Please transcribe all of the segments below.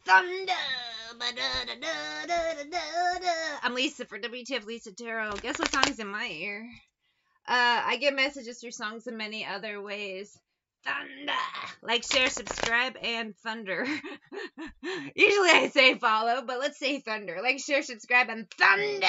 Thunder. Ba-da-da-da-da-da-da-da. I'm Lisa for wtfLisaTarot. Guess what song's in my ear? I get messages through songs in many other ways. Thunder. Like, share, subscribe, and thunder. Usually I say follow, but let's say thunder. Like, share, subscribe, and thunder.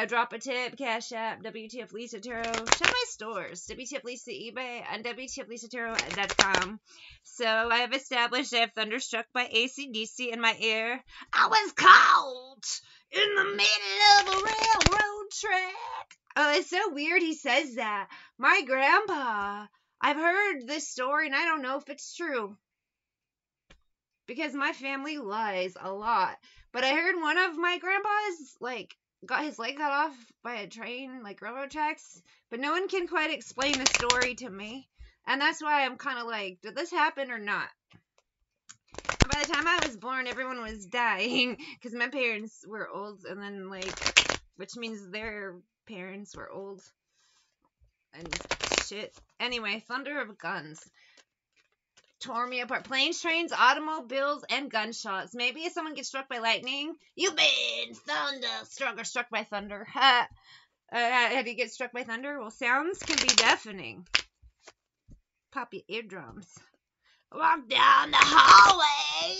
Drop a tip, CashApp, wtfLisaTarot. Check my stores, wtfLisa eBay, and wtfLisaTarot.com. So I have established I have Thunderstruck by AC/DC in my ear. I was caught in the middle of a railroad track. Oh, it's so weird he says that. My grandpa, I've heard this story and I don't know if it's true. Because my family lies a lot. But I heard one of my grandpas, got his leg cut off by a train, railroad tracks. But no one can quite explain the story to me. And that's why I'm kind of like, did this happen or not? By the time I was born, everyone was dying. Because my parents were old. And then, which means their parents were old. And shit. Anyway, thunder of guns. Tore me apart. Planes, trains, automobiles, and gunshots. Maybe if someone gets struck by lightning, you've been thunderstruck or struck by thunder. How do you get struck by thunder? Well, sounds can be deafening. Pop your eardrums. Walk down the hallway,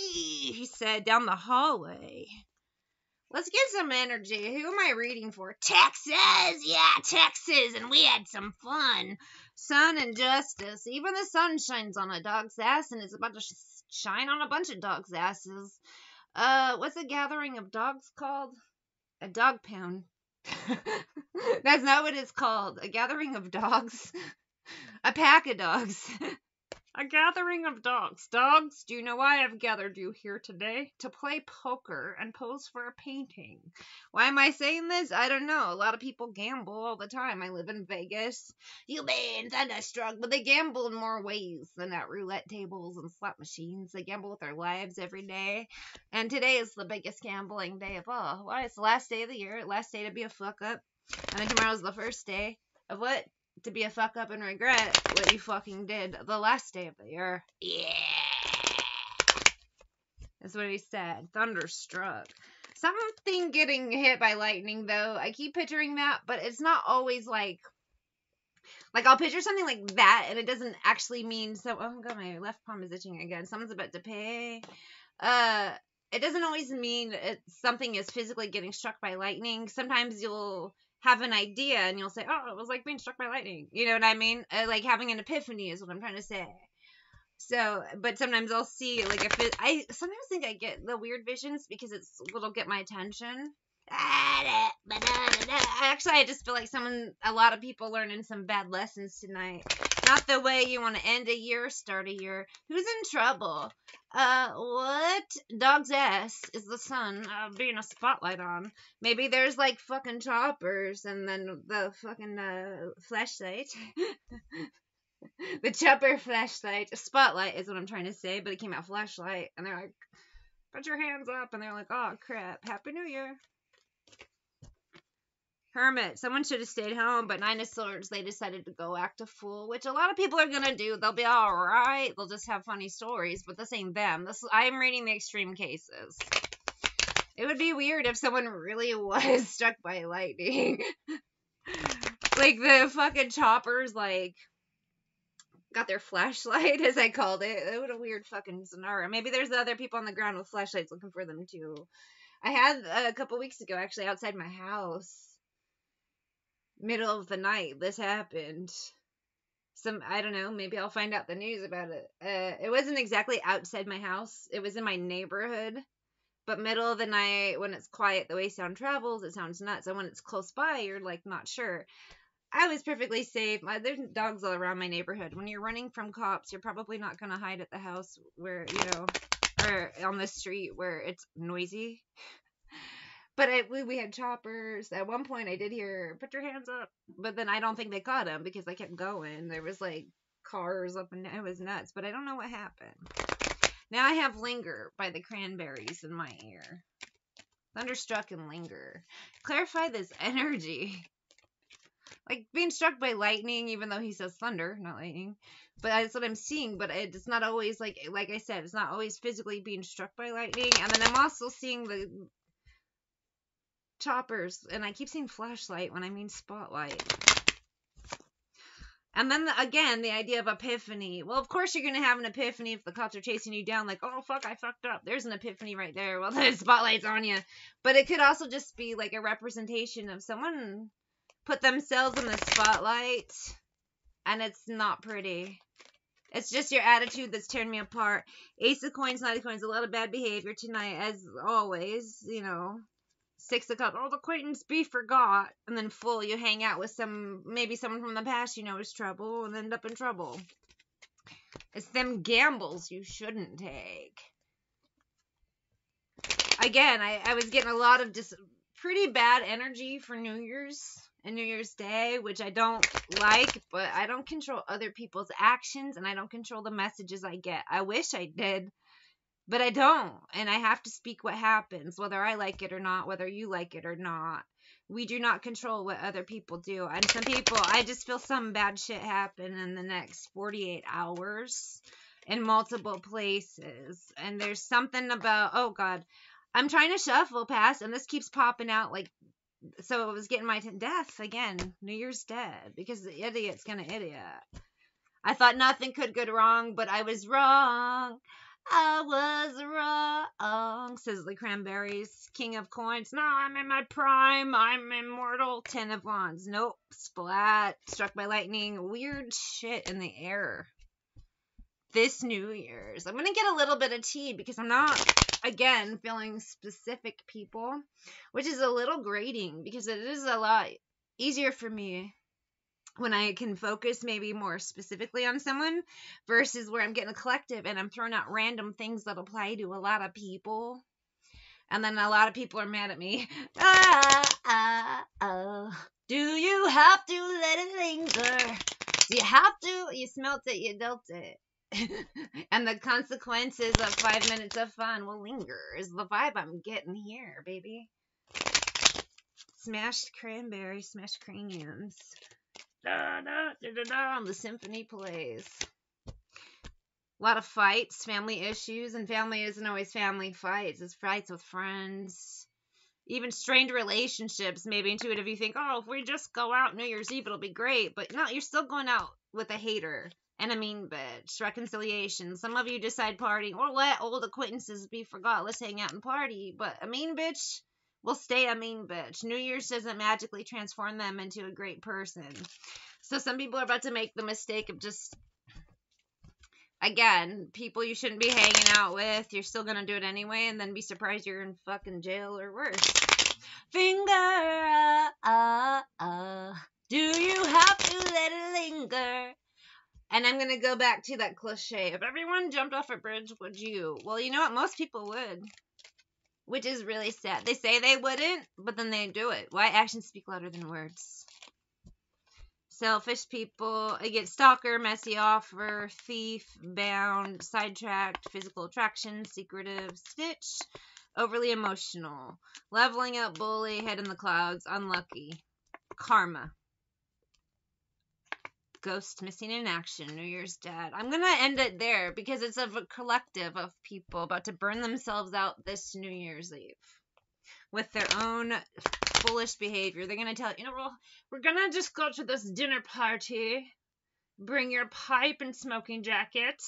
he said, down the hallway. Let's get some energy. Who am I reading for? Texas! Yeah, Texas! And we had some fun. Sun and justice. Even the sun shines on a dog's ass, and it's about to shine on a bunch of dogs' asses. What's a gathering of dogs called? A dog pound. That's not what it's called. A gathering of dogs. A pack of dogs. A gathering of dogs. Dogs, do you know why I've gathered you here today? To play poker and pose for a painting. Why am I saying this? I don't know. A lot of people gamble all the time. I live in Vegas. You've been thunderstruck, but they gamble in more ways than at roulette tables and slot machines. They gamble with their lives every day. And today is the biggest gambling day of all. Why? It's the last day of the year. Last day to be a fuck up. And then tomorrow's the first day of what? To be a fuck up and regret what you fucking did the last day of the year. Yeah. That's what he said. Thunderstruck. Something getting hit by lightning, though. I keep picturing that, but it's not always like I'll picture something like that, and it doesn't actually mean so. Oh, God, my left palm is itching again. Someone's about to pay. It doesn't always mean something is physically getting struck by lightning. Sometimes you'll have an idea and you'll say, oh, it was like being struck by lightning. You know what I mean? Like having an epiphany is what I'm trying to say. So, but sometimes I'll see, I sometimes think I get the weird visions because it'll get my attention. Actually, I just feel like a lot of people learning some bad lessons tonight. Not the way you want to end a year, start a year. Who's in trouble? What? Dog's ass is the sun being a spotlight on. Maybe there's fucking choppers and then the fucking flashlight. The chopper flashlight. A spotlight is what I'm trying to say, but it came out flashlight. And they're like, put your hands up. And they're like, oh crap, Happy New Year. Hermit. Someone should have stayed home, but Nine of Swords, they decided to go act a fool, which a lot of people are going to do. They'll be alright. They'll just have funny stories, but this ain't them. I'm reading the extreme cases. It would be weird if someone really was struck by lightning. The fucking choppers, got their flashlight, as I called it. What a weird fucking scenario. Maybe there's other people on the ground with flashlights looking for them, too. I had a couple weeks ago, actually, outside my house. Middle of the night, this happened. I don't know, maybe I'll find out the news about it. It wasn't exactly outside my house. It was in my neighborhood. But middle of the night, when it's quiet, the way sound travels, it sounds nuts. And when it's close by, you're, not sure. I was perfectly safe. There's dogs all around my neighborhood. When you're running from cops, you're probably not going to hide at the house where, or on the street where it's noisy. But we had choppers. At one point, I did hear, put your hands up. But then I don't think they caught him because I kept going. There was, cars up and down. It was nuts. But I don't know what happened. Now I have Linger by the Cranberries in my ear. Thunderstruck and Linger. Clarify this energy. Like being struck by lightning, even though he says thunder, not lightning. But that's what I'm seeing. But it's not always like I said, it's not always physically being struck by lightning. And then I'm also seeing the choppers, and I keep seeing flashlight when I mean spotlight. And then again, the idea of epiphany. Well, of course you're gonna have an epiphany if the cops are chasing you down. Like, oh fuck, I fucked up. There's an epiphany right there. Well, the spotlight's on you. But it could also just be like a representation of someone put themselves in the spotlight, and it's not pretty. It's just your attitude that's tearing me apart. Ace of coins, knight of coins, a lot of bad behavior tonight, as always. You know. Six of cups, old acquaintance be forgot, and then full, you hang out with maybe someone from the past you know is trouble, and end up in trouble. It's them gambles you shouldn't take. Again, I was getting a lot of just pretty bad energy for New Year's and New Year's Day, which I don't like, but I don't control other people's actions, and I don't control the messages I get. I wish I did. But I don't, and I have to speak what happens, whether I like it or not, whether you like it or not. We do not control what other people do. And some people, I just feel some bad shit happen in the next 48 hours in multiple places. And there's something about, oh God, I'm trying to shuffle past, and this keeps popping out like, so it was getting my death again. New Year's dead, because the idiot's gonna idiot. I thought nothing could go wrong, but I was wrong. I was wrong, says the Cranberries. King of coins. No, I'm in my prime. I'm immortal. 10 of wands. Nope. Splat. Struck by lightning. Weird shit in the air. This New Year's. I'm going to get a little bit of tea because I'm not, again, feeling specific people, which is a little grating because it is a lot easier for me when I can focus maybe more specifically on someone versus where I'm getting a collective and I'm throwing out random things that apply to a lot of people. And then a lot of people are mad at me. Do you have to let it linger? Do you have to? You smelt it, you dealt it. And the consequences of 5 minutes of fun will linger is the vibe I'm getting here, baby. Smashed cranberry, smashed craniums. Da, da, da, da, da, the symphony plays. A lot of fights, family issues, and family isn't always family fights. It's fights with friends. Even strained relationships. Maybe intuitive, you think, oh, if we just go out New Year's Eve, it'll be great. But no, you're still going out with a hater and a mean bitch. Reconciliation. Some of you decide partying, or let old acquaintances be forgot. Let's hang out and party. But a mean bitch will stay a mean bitch. New Year's doesn't magically transform them into a great person. So some people are about to make the mistake of just, again, people you shouldn't be hanging out with. You're still going to do it anyway, and then be surprised you're in fucking jail or worse. Finger, do you have to let it linger? And I'm going to go back to that cliche. If everyone jumped off a bridge, would you? Well, you know what? Most people would. Which is really sad. They say they wouldn't, but then they do it. Why? Actions speak louder than words. Selfish people. I get stalker, messy offer, thief, bound, sidetracked, physical attraction, secretive, snitch, overly emotional, leveling up, bully, head in the clouds, unlucky, karma. Ghost missing in action, New Year's dead. I'm going to end it there because it's a collective of people about to burn themselves out this New Year's Eve with their own foolish behavior. They're going to tell you, we're going to just go to this dinner party. Bring your pipe and smoking jacket.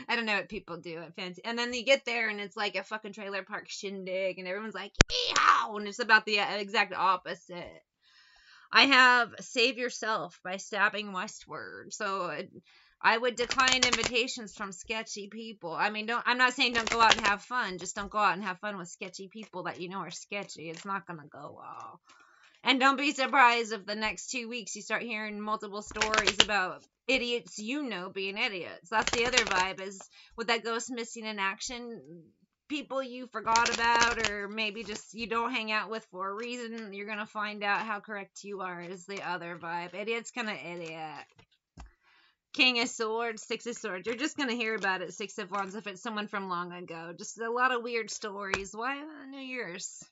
I don't know what people do at fancy. And then you get there and it's like a fucking trailer park shindig and everyone's like, eeyow! And it's about the exact opposite. I have Save Yourself by Stabbing Westward. So I would decline invitations from sketchy people. I mean, I'm not saying don't go out and have fun. Just don't go out and have fun with sketchy people that you know are sketchy. It's not going to go well. And don't be surprised if the next 2 weeks you start hearing multiple stories about idiots being idiots. That's the other vibe, is with that ghost missing in action. People you forgot about, or maybe just you don't hang out with for a reason, you're going to find out how correct you are, is the other vibe. Idiot's gonna idiot. King of Swords, Six of Swords. You're just going to hear about it, Six of Wands, if it's someone from long ago. Just a lot of weird stories. Why New Year's?